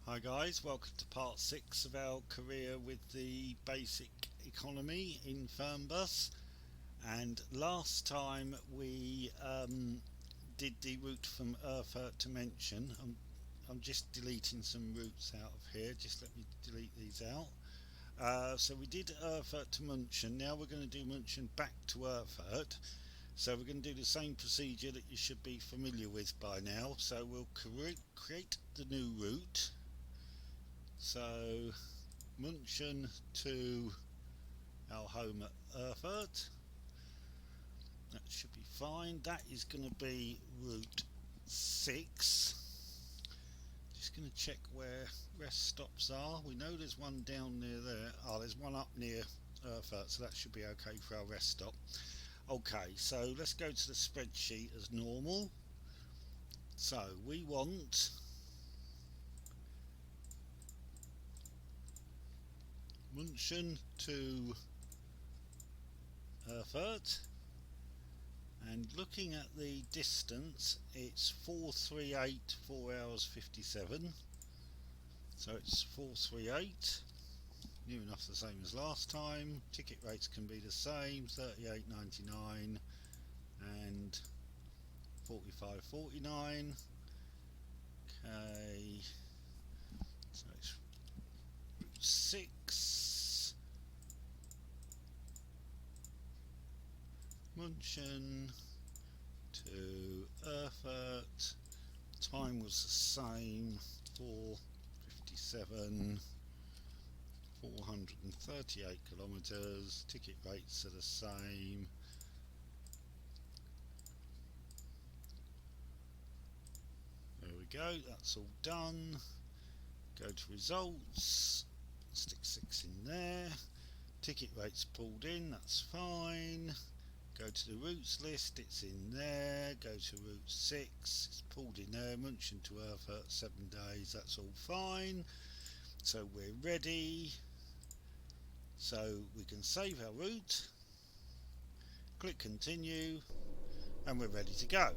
Hi guys, welcome to part 6 of our career with the basic economy in Fernbus. And last time we did the route from Erfurt to München. I'm just deleting some routes out of here, just let me delete these out. So we did Erfurt to München, now we're going to do München back to Erfurt. So we're going to do the same procedure that you should be familiar with by now. So we'll create the new route. So München to our home at Erfurt. That should be fine. That is going to be route 6. Just going to check where rest stops are. We know there's one down near there. Oh, there's one up near Erfurt, so that should be okay for our rest stop. Okay, so let's go to the spreadsheet as normal. So we want München to Erfurt, and looking at the distance, it's 438, 4 hours 57. So it's 438, new enough the same as last time. Ticket rates can be the same, 38.99 and 45.49. Okay, so it's route 6, München to Erfurt. Time was the same, 4:57, 438 kilometres. Ticket rates are the same. There we go, that's all done. Go to results, stick 6 in there. Ticket rates pulled in, that's fine. Go to the routes list, it's in there. Go to route 6, it's pulled in there. München to Erfurt, 7 days, that's all fine. So we're ready. So we can save our route, click continue, and we're ready to go.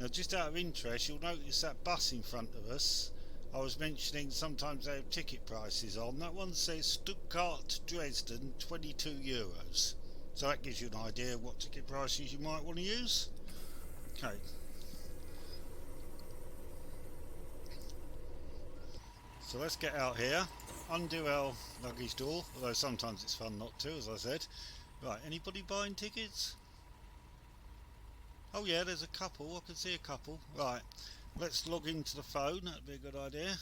Now, just out of interest, you'll notice that bus in front of us. I was mentioning sometimes they have ticket prices on. That one says Stuttgart to Dresden, €22. So that gives you an idea of what ticket prices you might want to use. Okay. So let's get out here, undo our luggage door, although sometimes it's fun not to, as I said. Right, anybody buying tickets? Oh yeah, there's a couple, I can see a couple. Right, let's log into the phone, that'd be a good idea.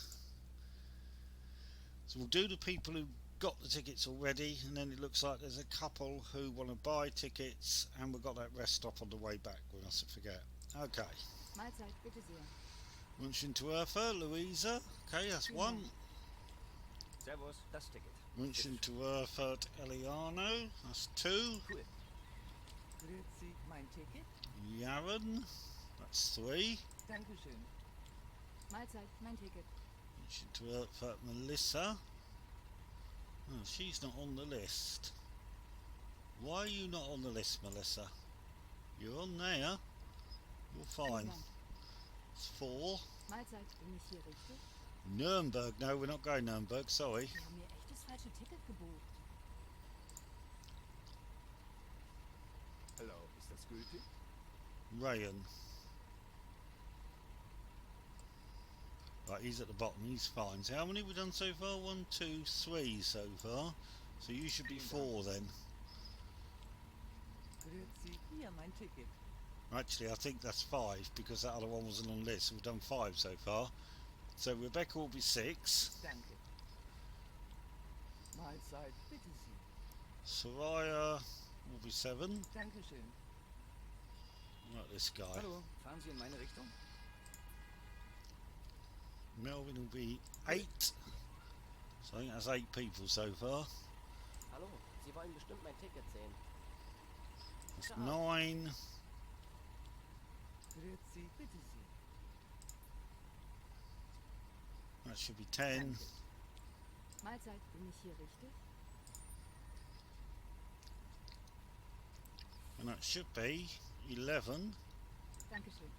So we'll do the people who got the tickets already, and then it looks like there's a couple who want to buy tickets, and we've got that rest stop on the way back, we mustn't forget. Okay. Mahlzeit, bitte sehr. München to Erfurt, Louisa. Okay, that's one. Servus, das Ticket. München to Erfurt, Eliano. That's 2. Cool. Grüezi, mein Ticket? Yaren. That's 3. Dankeschön. Mahlzeit, mein Ticket. München to Erfurt, Melissa. Oh, she's not on the list. Why are you not on the list, Melissa? You're on there. You're fine. It's 4. Mahlzeit, bin ich hier richtig? Nuremberg. No, we're not going Nuremberg, sorry. Sie haben mir echt das falsche Ticket gebucht. Hallo, ist das gültig? Rayan. Right, he's at the bottom, he's fine. So how many have we done so far? 1, 2, 3 so far. So you should be 4 then. Grüezi, hier mein Ticket. Actually, I think that's 5 because that other one wasn't on the list. So we've done 5 so far. So Rebecca will be 6. Danke. Mahlzeit, bitte Sie. Soraya will be 7. Dankeschön. Right, this guy. Hallo, fahren Sie in meine Richtung? Melvin will be 8. So I think that's 8 people so far. Hallo, Sie wollen bestimmt mein Ticket sehen. That's 9. Grüezi, bitte Sie. That should be 10. Mahlzeit, bin ich hier richtig? And that should be 11. Dankeschön.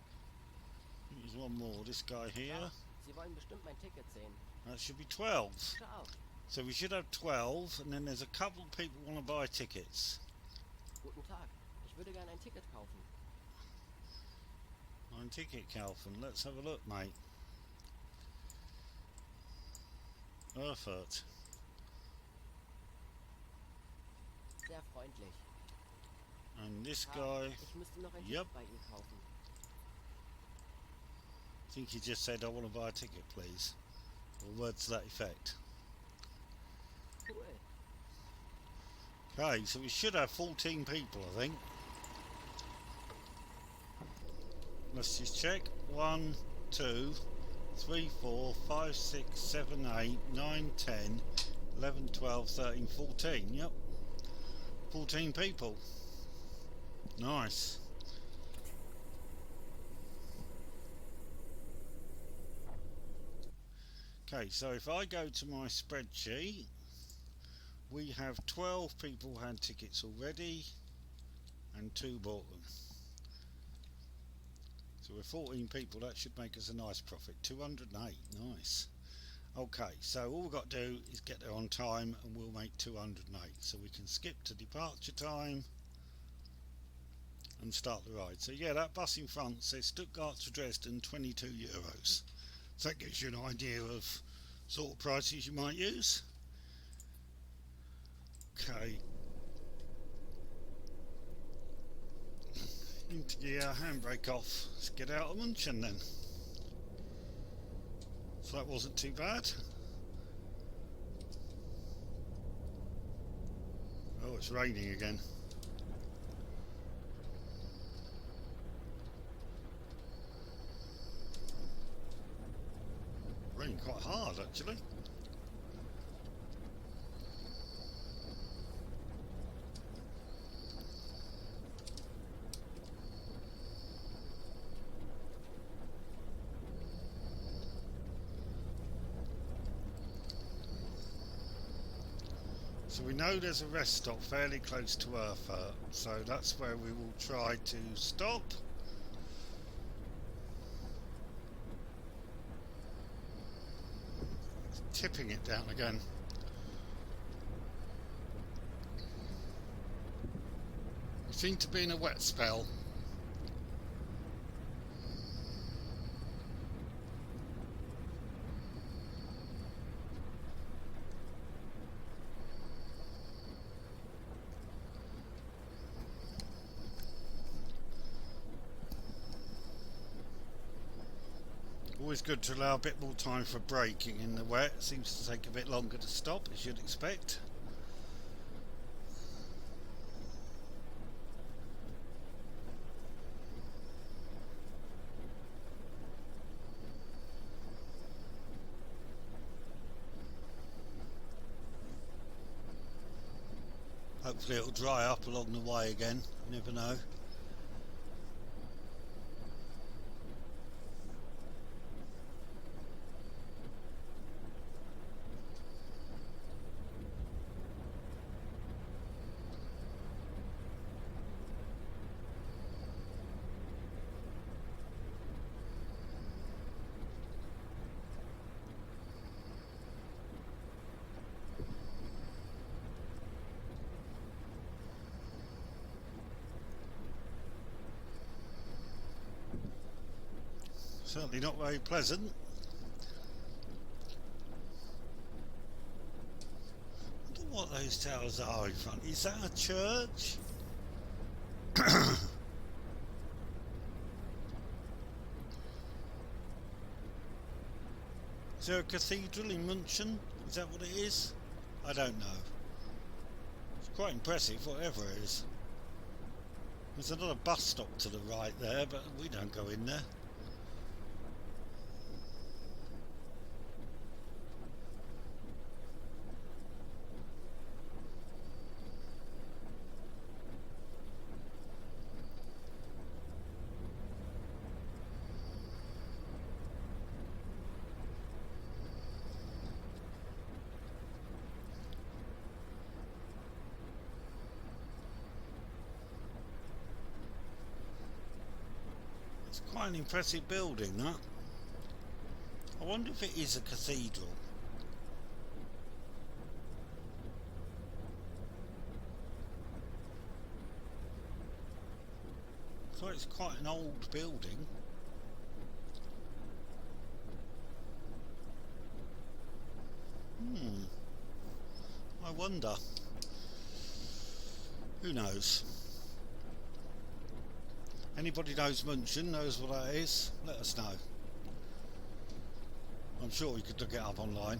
There's one more, this guy here. Sie wollen bestimmt mein Ticket sehen. That should be 12. Ciao. So we should have 12, and then there's a couple of people want to buy tickets. Guten Tag. Ich würde gerne ein Ticket kaufen. Ein Ticket kaufen. Let's have a look, mate. Erfurt. Sehr freundlich. And this Tag. guy, Ich müsste noch ein Yep. Ticket bei Ihnen kaufen. I think he just said, I want to buy a ticket, please. Or words to that effect. Cool. Okay, so we should have 14 people, I think. Let's just check. 1, 2, 3, 4, 5, 6, 7, 8, 9, 10, 11, 12, 13, 14. Yep. 14 people. Nice. Okay, so if I go to my spreadsheet, we have 12 people had tickets already and 2 bought them. So we're 14 people, that should make us a nice profit. 208, nice. Okay, so all we've got to do is get there on time and we'll make 208. So we can skip to departure time and start the ride. So yeah, that bus in front says Stuttgart to Dresden, €22. So that gives you an idea of sort of prices you might use. Okay. Into gear, handbrake off. Let's get out of München then. So that wasn't too bad. Oh, it's raining again. Raining quite hard actually. So we know there's a rest stop fairly close to Erfurt, so that's where we will try to stop. It's tipping it down again. We seem to be in a wet spell. Always good to allow a bit more time for braking in the wet. It seems to take a bit longer to stop, as you'd expect. Hopefully it'll dry up along the way again, you never know. Certainly not very pleasant. I wonder what those towers are in front. Is that a church? Is there a cathedral in München? Is that what it is? I don't know. It's quite impressive, whatever it is. There's another bus stop to the right there, but we don't go in there. Quite an impressive building, that. wonder if it is a cathedral. So it's quite an old building. I wonder. Who knows? Anybody knows München, knows what that is? Let us know. I'm sure we could look it up online.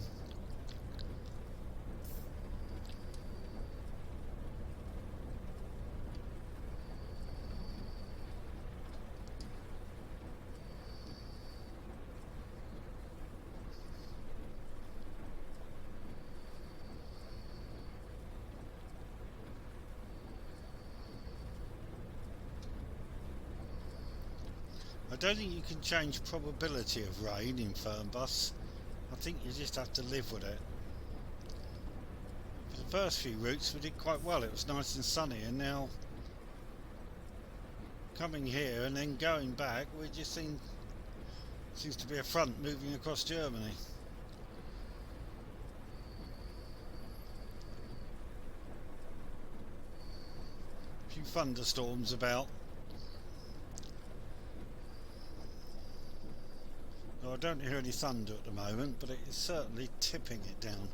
I don't think you can change probability of rain in Fernbus. I think you just have to live with it. For the first few routes we did quite well. It was nice and sunny, and now coming here and then going back, we just seems to be a front moving across Germany. A few thunderstorms about. I don't hear any thunder at the moment, but it is certainly tipping it down.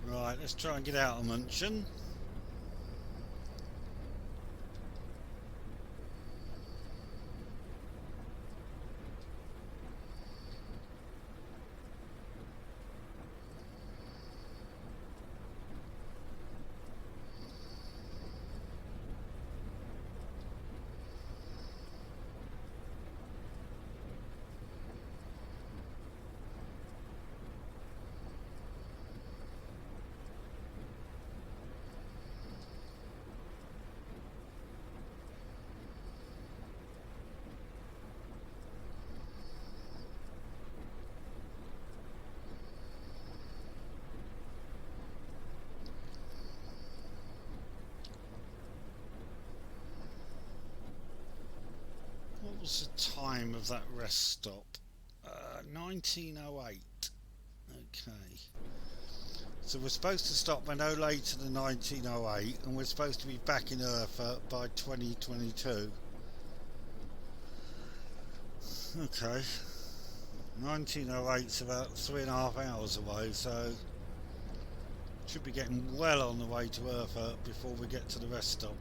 Right, let's try and get out of München. What was the time of that rest stop? 1908. Okay. So we're supposed to stop by no later than 1908, and we're supposed to be back in Erfurt by 2022. Okay. 1908's about 3.5 hours away, so should be getting well on the way to Erfurt before we get to the rest stop.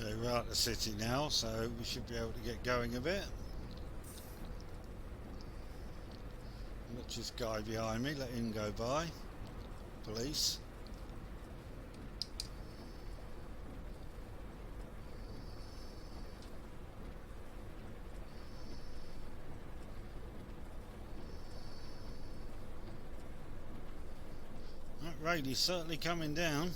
Okay, we're out of the city now, so we should be able to get going a bit. Watch this guy behind me, let him go by. Police. That rain is certainly coming down.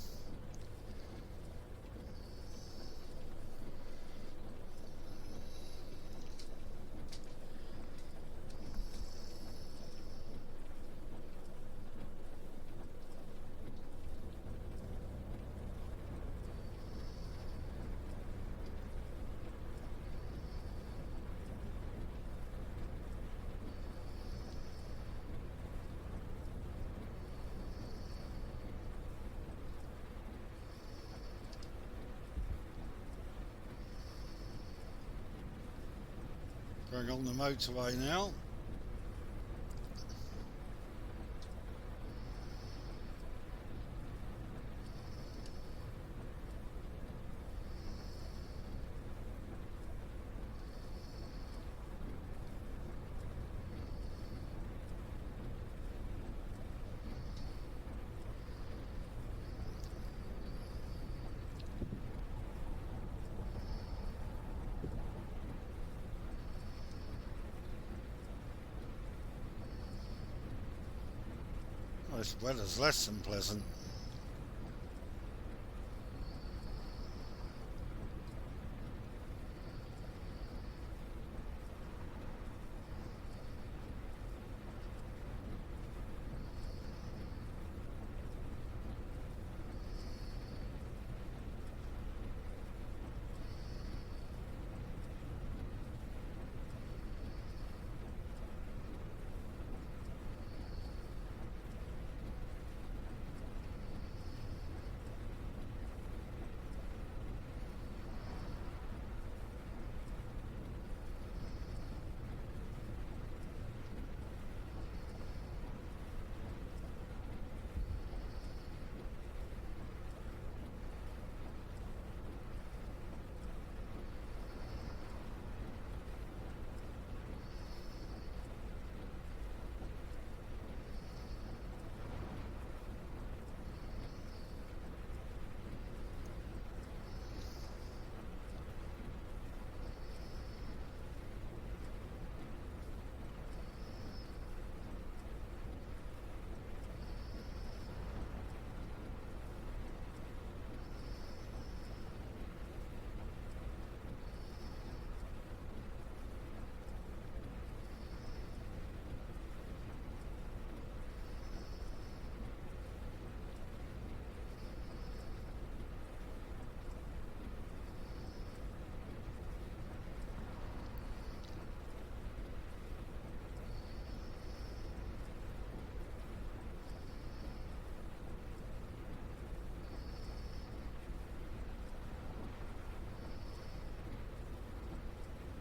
Going on the motorway now. This weather's less than pleasant.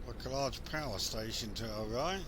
Like a large power station to our right.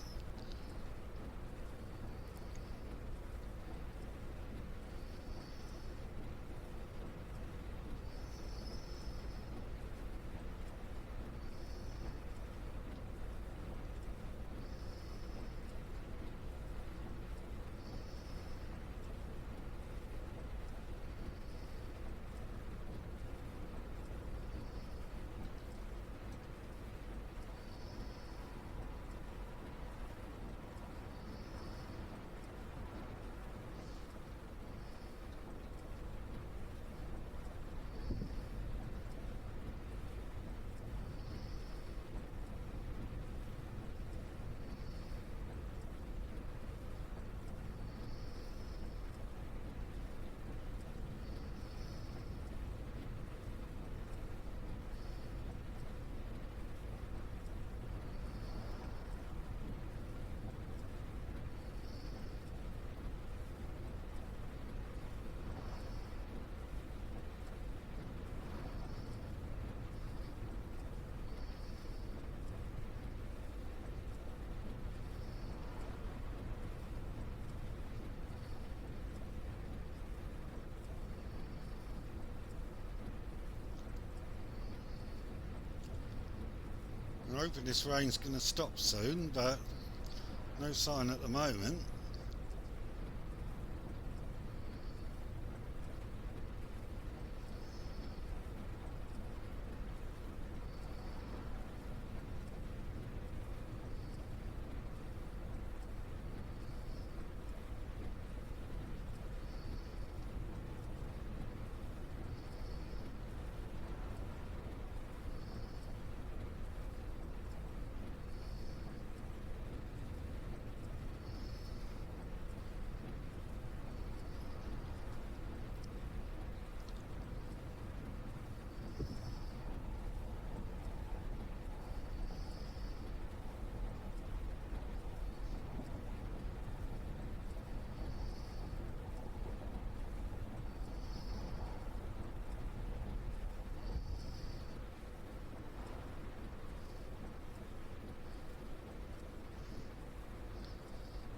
I'm hoping this rain's going to stop soon, but no sign at the moment.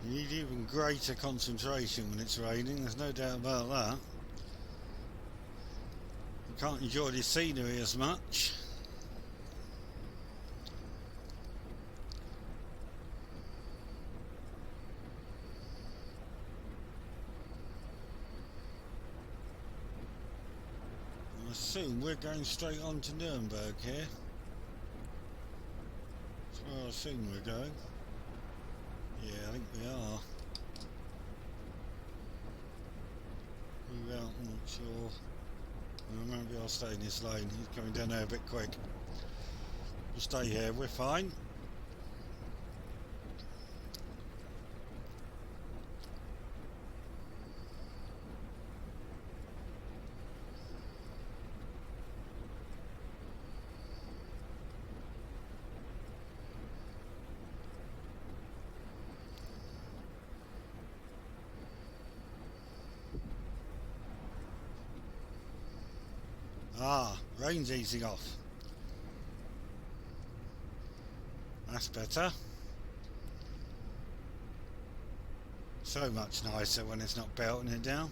You need even greater concentration when it's raining, there's no doubt about that. You can't enjoy the scenery as much. I assume we're going straight on to Nuremberg here. That's where I assume we're going. Yeah, I think we are. Move out, I'm not sure. Maybe I'll stay in this lane. He's coming down there a bit quick. We'll stay here, we're fine. Ah, rain's easing off. That's better. So much nicer when it's not belting it down.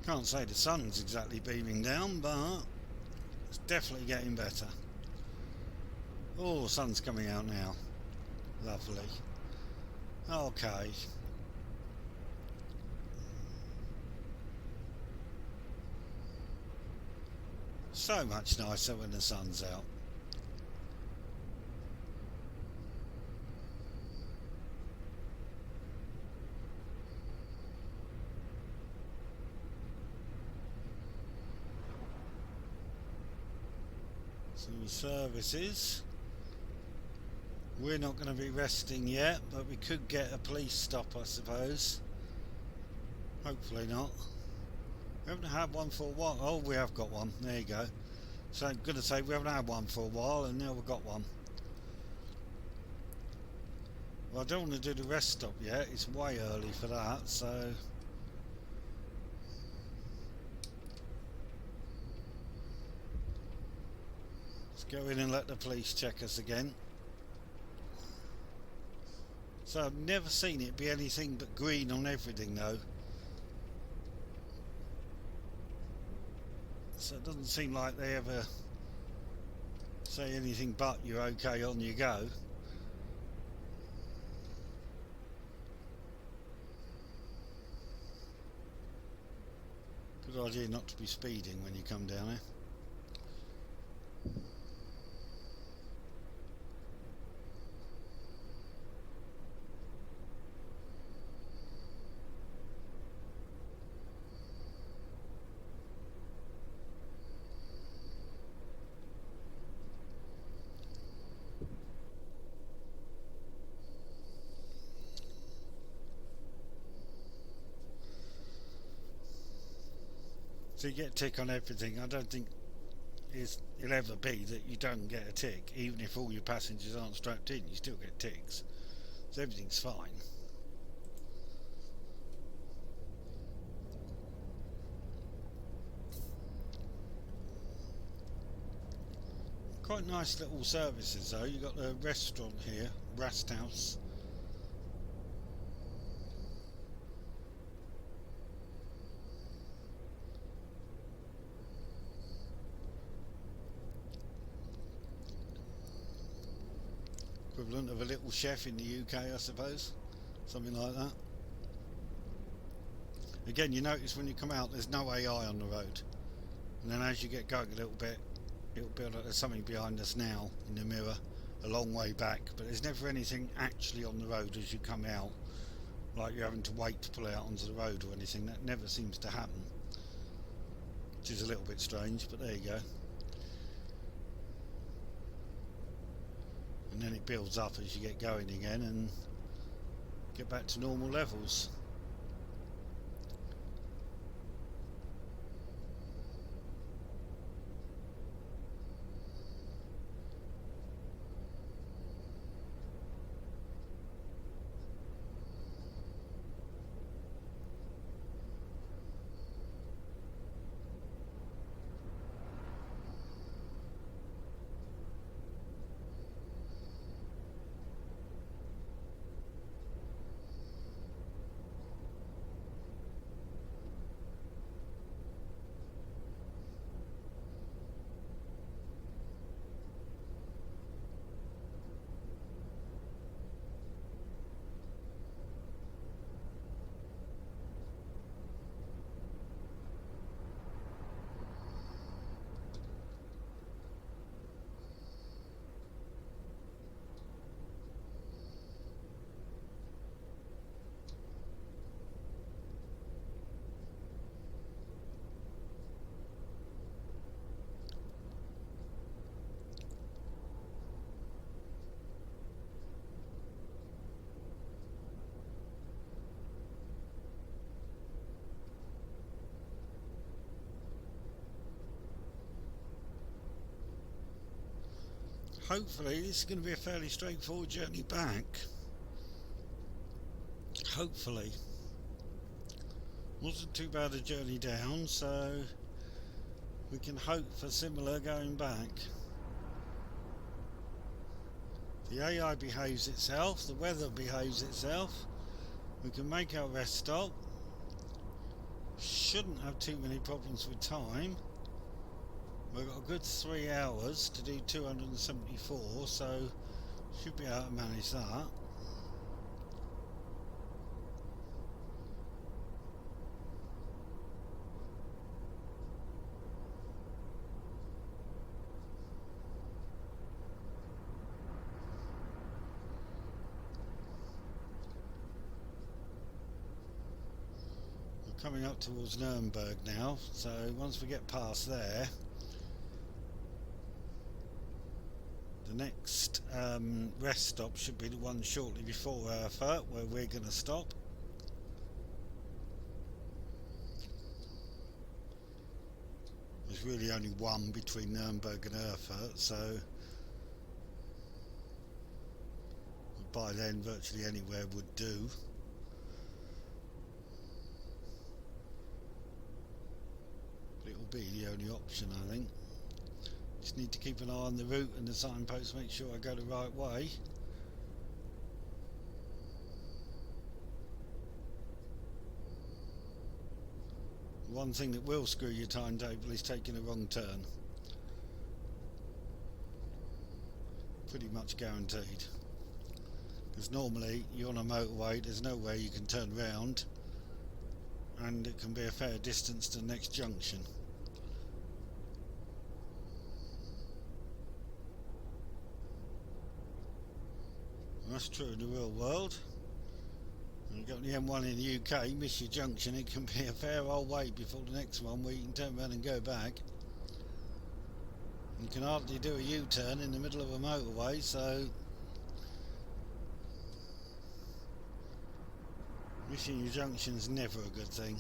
Can't say the sun's exactly beaming down, but it's definitely getting better. Oh, the sun's coming out now. Lovely. Okay. So much nicer when the sun's out. Some services. We're not going to be resting yet, but we could get a police stop, I suppose. Hopefully not. We haven't had one for a while. Oh, we have got one. There you go. So I'm going to say we haven't had one for a while, and now we've got one. Well, I don't want to do the rest stop yet. It's way early for that, so... Let's go in and let the police check us again. So I've never seen it be anything but green on everything, though. So it doesn't seem like they ever say anything but you're okay, on you go. Good idea not to be speeding when you come down here. So you get a tick on everything. I don't think it'll ever be that you don't get a tick. Even if all your passengers aren't strapped in, you still get ticks. So everything's fine. Quite nice little services though. You've got the restaurant here, Rasthouse. Equivalent of a little chef in the UK, I suppose. Something like that. Again, you notice when you come out there's no AI on the road. And then as you get going a little bit, it'll be like there's something behind us now in the mirror, a long way back. But there's never anything actually on the road as you come out. Like you're having to wait to pull out onto the road or anything. That never seems to happen. Which is a little bit strange, but there you go. And then it builds up as you get going again and get back to normal levels. Hopefully this is going to be a fairly straightforward journey back. Hopefully. Wasn't too bad a journey down, so we can hope for similar going back. The AI behaves itself, the weather behaves itself. We can make our rest stop. Shouldn't have too many problems with time. We've got a good 3 hours to do 274, so should be able to manage that. Coming up towards Nuremberg now, so once we get past there, the next rest stop should be the one shortly before Erfurt, where we're going to stop. There's really only one between Nuremberg and Erfurt, so by then virtually anywhere would do. Be the only option, I think. Just need to keep an eye on the route and the signposts, make sure I go the right way. One thing that will screw your timetable is taking a wrong turn. Pretty much guaranteed. Because normally you're on a motorway, there's no way you can turn round, and it can be a fair distance to the next junction. That's true in the real world. When you got the M1 in the UK, miss your junction, it can be a fair old way before the next one where you can turn around and go back. You can hardly do a U-turn in the middle of a motorway, so missing your junction's never a good thing.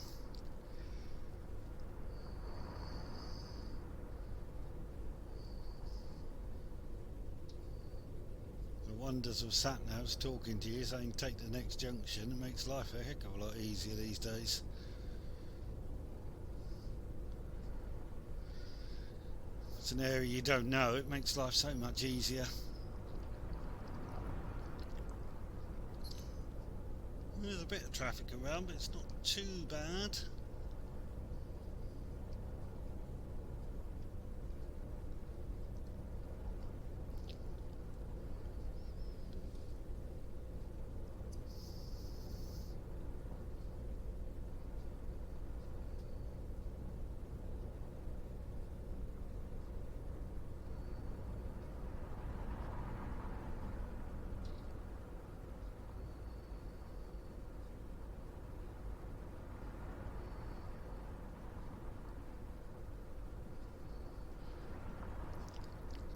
Wonders of sat-navs talking to you saying take the next junction. It makes life a heck of a lot easier these days. It's an area you don't know, it makes life so much easier. There's a bit of traffic around, but it's not too bad.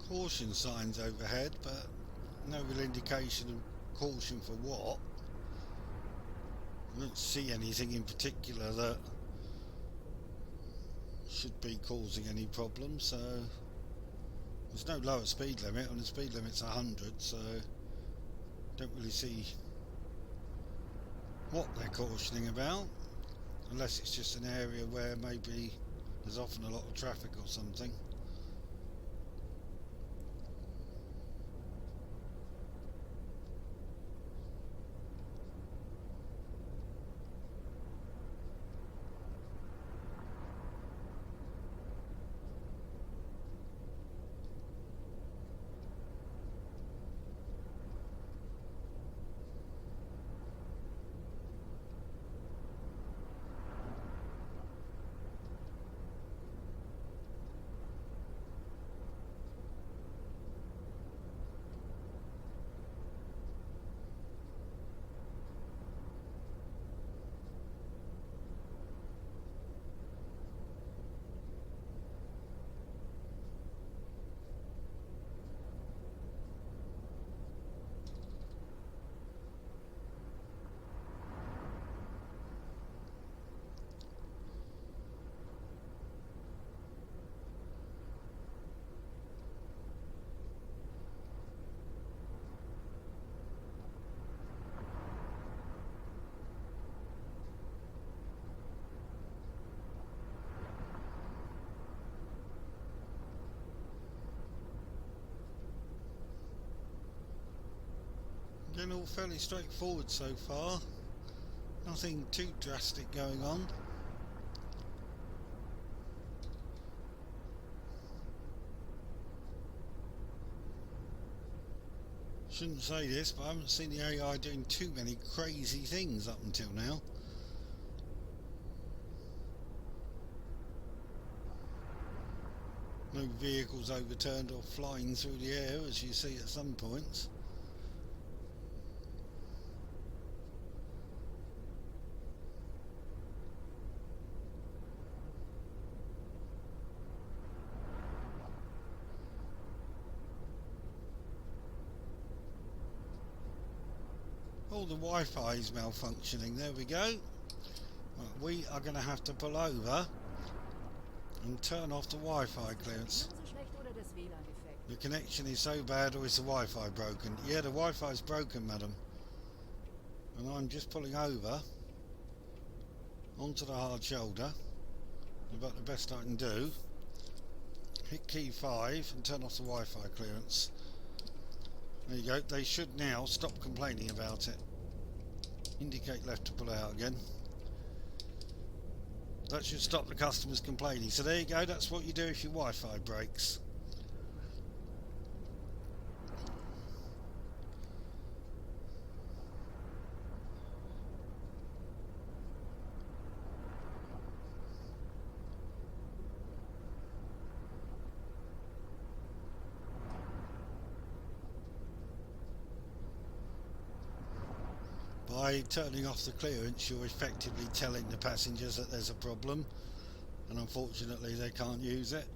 Caution signs overhead, but no real indication of caution for what. I don't see anything in particular that should be causing any problems, so there's no lower speed limit, and the speed limit's 100, so don't really see what they're cautioning about, unless it's just an area where maybe there's often a lot of traffic or something. Been all fairly straightforward so far. Nothing too drastic going on. Shouldn't say this, but I haven't seen the AI doing too many crazy things up until now. No vehicles overturned or flying through the air as you see at some points. Oh, the Wi-Fi is malfunctioning. There we go. Right, we are going to have to pull over and turn off the Wi-Fi clearance. The connection is so bad, or is the Wi-Fi broken? Yeah, the Wi-Fi is broken, madam. And I'm just pulling over onto the hard shoulder. About the best I can do. Hit key 5 and turn off the Wi-Fi clearance. There you go. They should now stop complaining about it. Indicate left to pull out again. That should stop the customers complaining. So there you go. That's what you do if your Wi-Fi breaks. By turning off the clearance, you're effectively telling the passengers that there's a problem, and unfortunately they can't use it.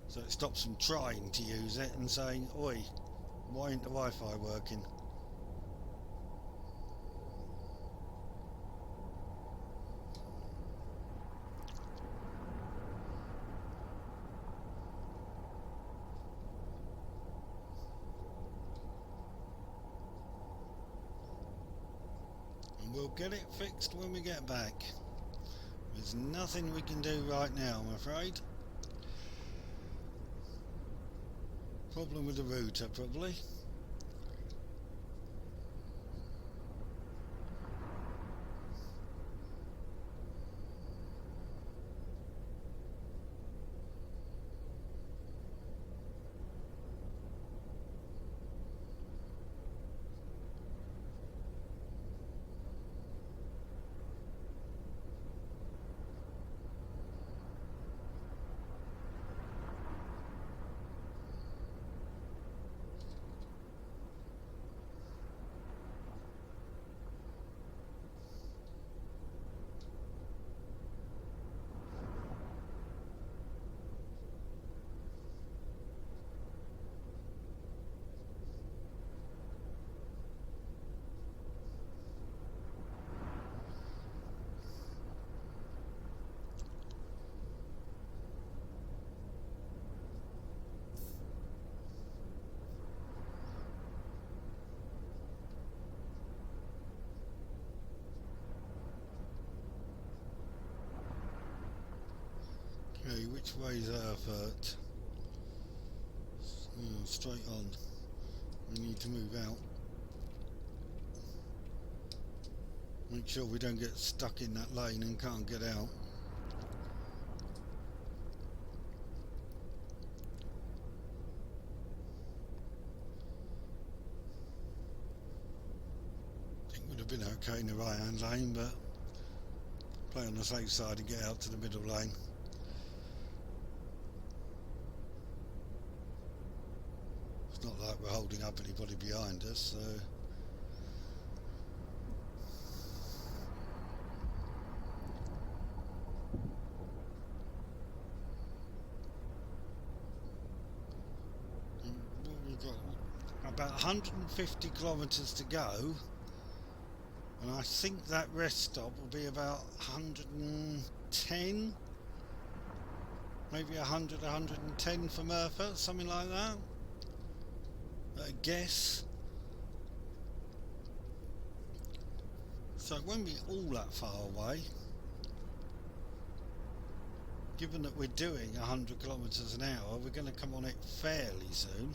So it stops them trying to use it and saying, "Oi, why ain't the Wi-Fi working?" We'll get it fixed when we get back. There's nothing we can do right now, I'm afraid. Problem with the router, probably. Okay, which way's Erfurt? Straight on. We need to move out. Make sure we don't get stuck in that lane and can't get out. I think would have been okay in the right hand lane, but play on the safe side and get out to the middle lane. It's not like we're holding up anybody behind us, so we've got about 150 kilometres to go, and I think that rest stop will be about 110, maybe 100, 110 from Erfurt, something like that. I guess. So it won't be all that far away, given that we're doing 100 kilometres an hour. We're going to come on it fairly soon.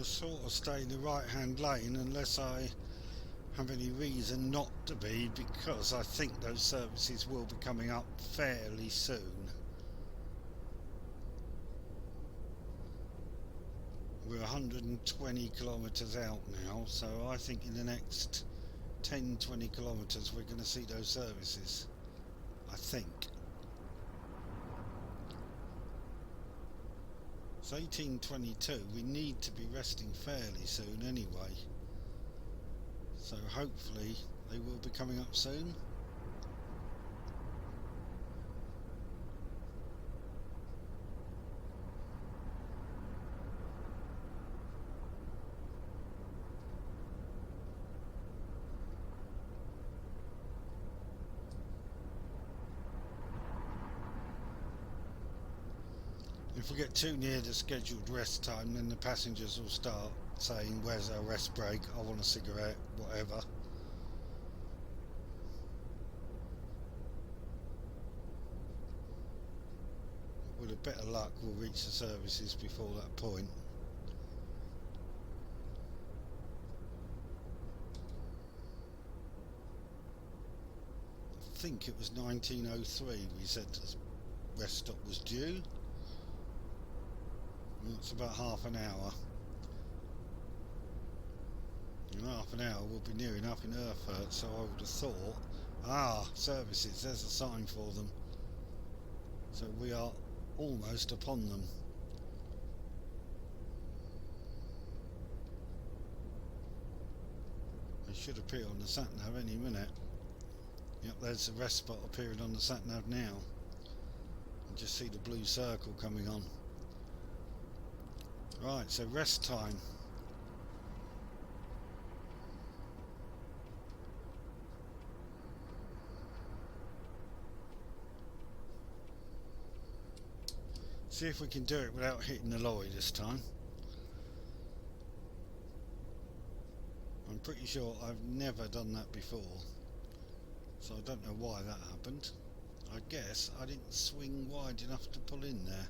will sort of stay in the right hand lane unless I have any reason not to be, because I think those services will be coming up fairly soon. We're 120 kilometres out now, so I think in the next 10-20 kilometres we're going to see those services, I think. It's 18:22, we need to be resting fairly soon anyway, so hopefully they will be coming up soon. If we get too near the scheduled rest time, then the passengers will start saying, where's our rest break, I want a cigarette, whatever. With a bit of luck we'll reach the services before that point. I think it was 1903 we said the rest stop was due. It's about half an hour. In half an hour we'll be nearing up in Erfurt, so I would have thought, services, there's a sign for them. So we are almost upon them. They should appear on the sat-nav any minute. Yep, there's the rest spot appearing on the sat-nav now. You just see the blue circle coming on. Right, so rest time. See if we can do it without hitting the lorry this time. I'm pretty sure I've never done that before, so I don't know why that happened. I guess I didn't swing wide enough to pull in there.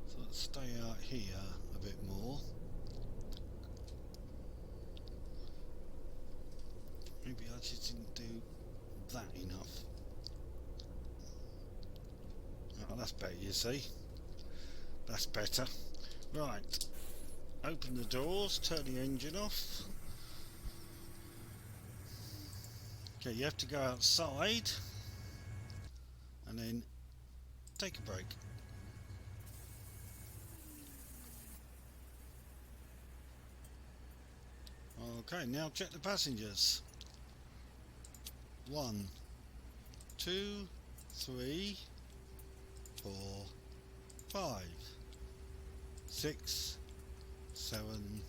So let's stay out here a bit more. Maybe I just didn't do that enough. Oh, that's better, you see. That's better. Right. Open the doors, turn the engine off. Okay, you have to go outside and then take a break. Okay, now check the passengers. 1, 2, 3, 4, 5, 6, 7,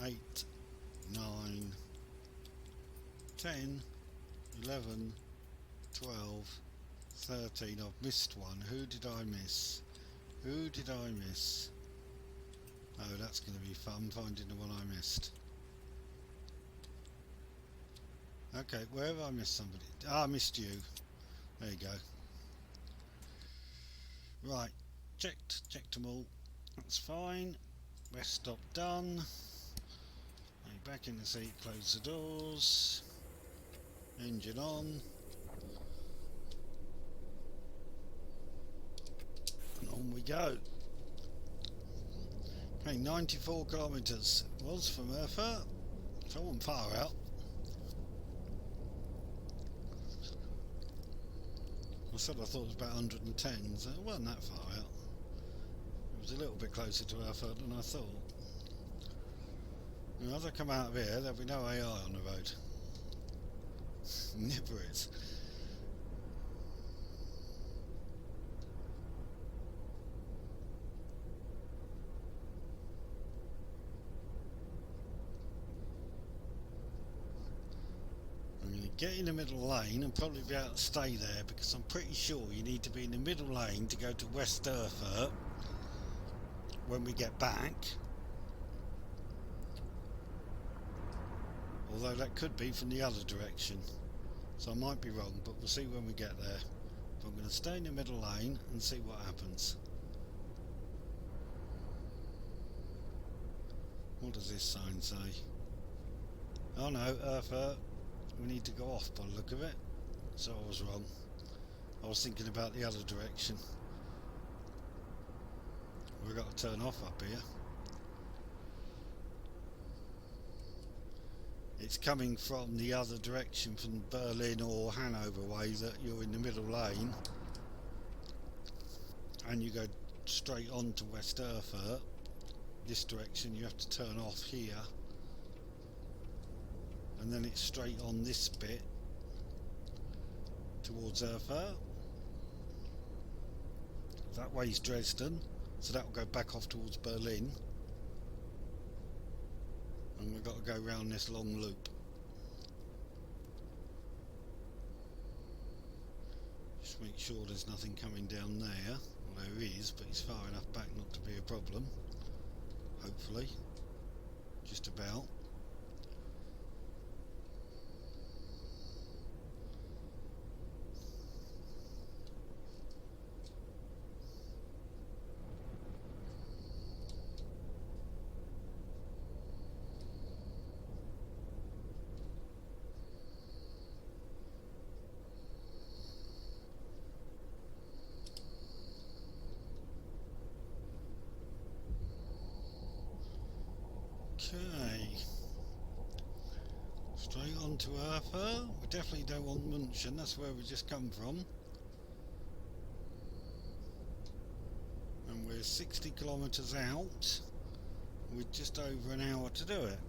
8, 9, 10, 11, 12, 13. I've missed one. Who did I miss? Who did I miss? Oh, that's going to be fun, finding the one I missed. Okay, where have I missed somebody? I missed you. There you go. Right, checked them all. That's fine. Rest stop done. Back in the seat, close the doors. Engine on. And on we go. Okay, 94 kilometres was from Erfurt. So I wasn't far out. I said I thought it was about 110, so it wasn't that far out. It was a little bit closer to Erfurt than I thought. And as I come out of here, there'll be no AI on the road. Never is. I'm going to get in the middle lane and probably be able to stay there, because I'm pretty sure you need to be in the middle lane to go to West Erfurt when we get back. Although that could be from the other direction, so I might be wrong, but we'll see when we get there. But I'm going to stay in the middle lane and see what happens. What does this sign say? Oh no, Earth. We need to go off by the look of it. So I was wrong. I was thinking about the other direction. We've got to turn off up here. It's coming from the other direction, from Berlin or Hanover way, that you're in the middle lane and you go straight on to West Erfurt. This direction you have to turn off here, and then it's straight on this bit towards Erfurt. That way's Dresden, so that will go back off towards Berlin, and we've got to go round this long loop. Just make sure there's nothing coming down there. Well, there is, but it's far enough back not to be a problem. Hopefully. Just about. Okay, straight on to Erfurt. We definitely don't want München, that's where we just come from. And we're 60 kilometres out with just over an hour to do it.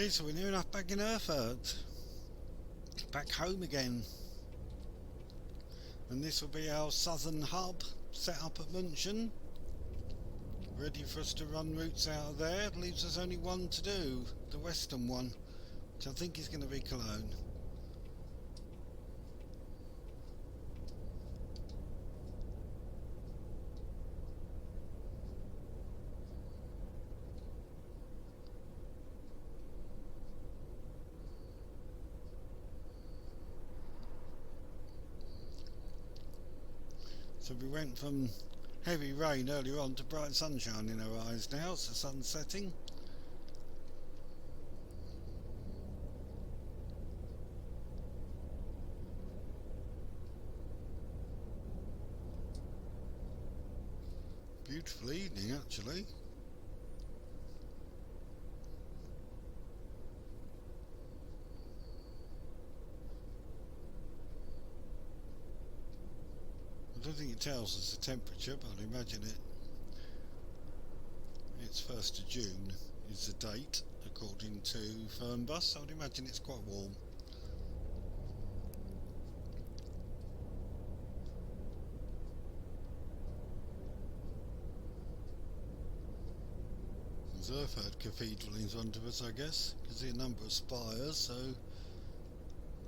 Okay, so we're near enough back in Erfurt. Back home again. And this will be our southern hub set up at München. Ready for us to run routes out of there. It leaves us only one to do, the western one, which I think is going to be Cologne. So we went from heavy rain earlier on to bright sunshine in our eyes now. It's the sun setting. Beautiful evening actually. I don't think it tells us the temperature, but I'd imagine it's 1st of June is the date according to Fernbus. I would imagine it's quite warm. There's Erfurt Cathedral in front of us, I guess. You can see a number of spires, so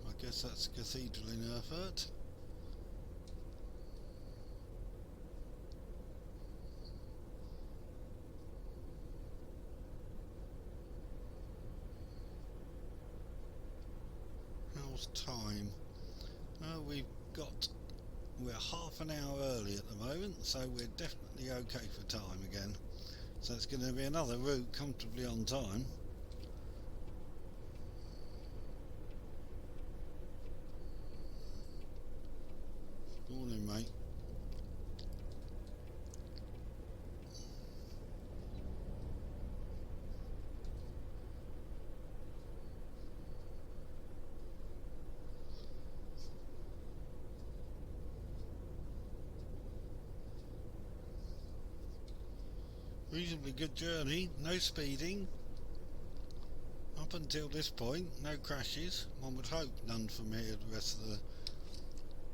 I guess that's a cathedral in Erfurt. How's time? We're half an hour early at the moment, so we're definitely okay for time again. So it's going to be another route comfortably on time. Morning, mate. Reasonably good journey, no speeding. Up until this point, no crashes. One would hope none from here the rest of the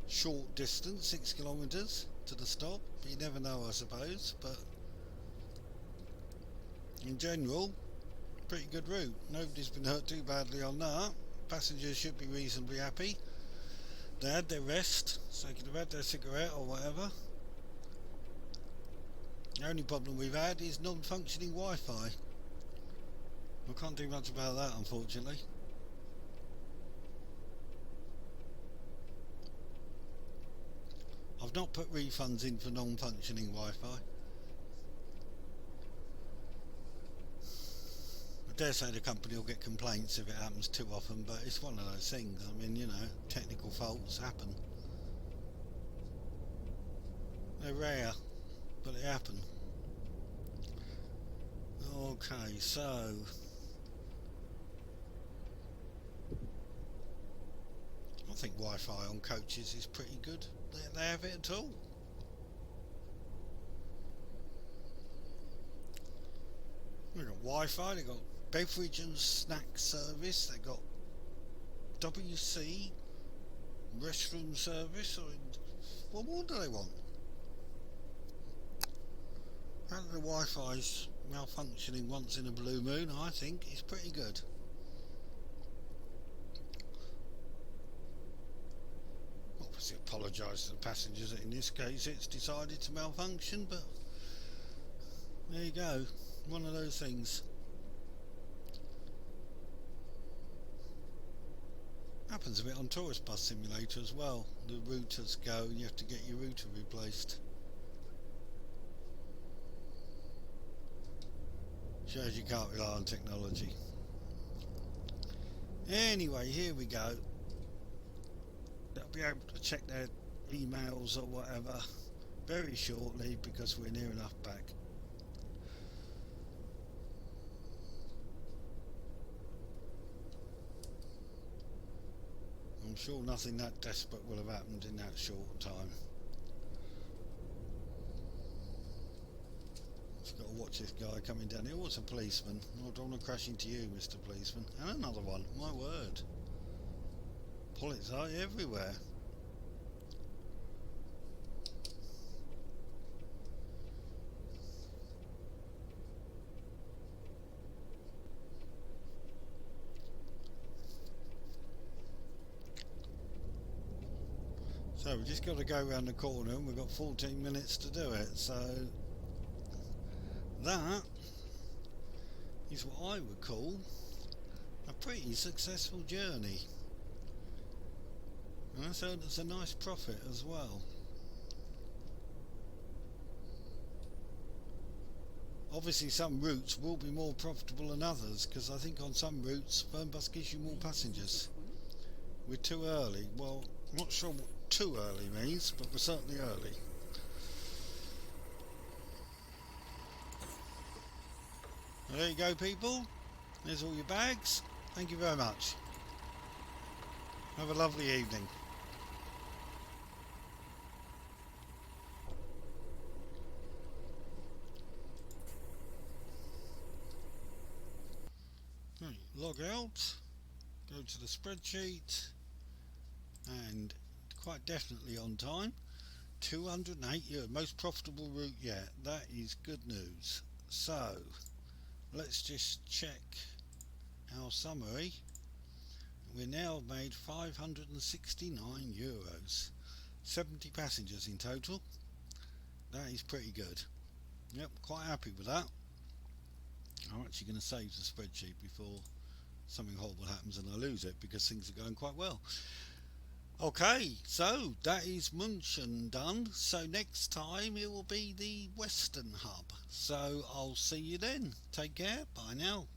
short distance, 6 kilometres to the stop. You never know, I suppose, but in general, pretty good route. Nobody's been hurt too badly on that. Passengers should be reasonably happy. They had their rest, so they could have had their cigarette or whatever. The only problem we've had is non-functioning Wi-Fi. I can't do much about that, unfortunately. I've not put refunds in for non-functioning Wi-Fi. I dare say the company will get complaints if it happens too often, but it's one of those things. I mean, you know, technical faults happen. They're rare, but they happen. Okay, so I think Wi-Fi on coaches is pretty good. They have it at all. They've got Wi-Fi, they've got beverage and snack service, they've got WC, restroom service. What more do they want? How the Wi-Fi's malfunctioning once in a blue moon, I think, is pretty good. Obviously apologise to the passengers that in this case it's decided to malfunction, but there you go, one of those things. Happens a bit on Tourist Bus Simulator as well. The routers go and you have to get your router replaced. Shows you can't rely on technology. Anyway, here we go. They'll be able to check their emails or whatever very shortly because we're near enough back. I'm sure nothing that desperate will have happened in that short time. It's got to watch this guy coming down here. Oh, it's a policeman. I don't want to crash into you, Mr. Policeman. And another one. My word. Polizei everywhere. So we've just got to go around the corner and we've got 14 minutes to do it. So that is what I would call a pretty successful journey. And so it's a nice profit as well. Obviously some routes will be more profitable than others, because I think on some routes Fernbus gives you more passengers. We're too early. Well, I'm not sure what too early means, but we're certainly early. Well, there you go, people. There's all your bags. Thank you very much. Have a lovely evening. Right, log out, go to the spreadsheet, and quite definitely on time. 208 euros, most profitable route yet. That is good news. So let's just check our summary. We're now made 569 euros, 70 passengers in total. That is pretty good. Yep, quite happy with that. I'm actually going to save the spreadsheet before something horrible happens and I lose it, because things are going quite well. Okay, so that is München done. So next time it will be the Western hub. So I'll see you then. Take care. Bye now.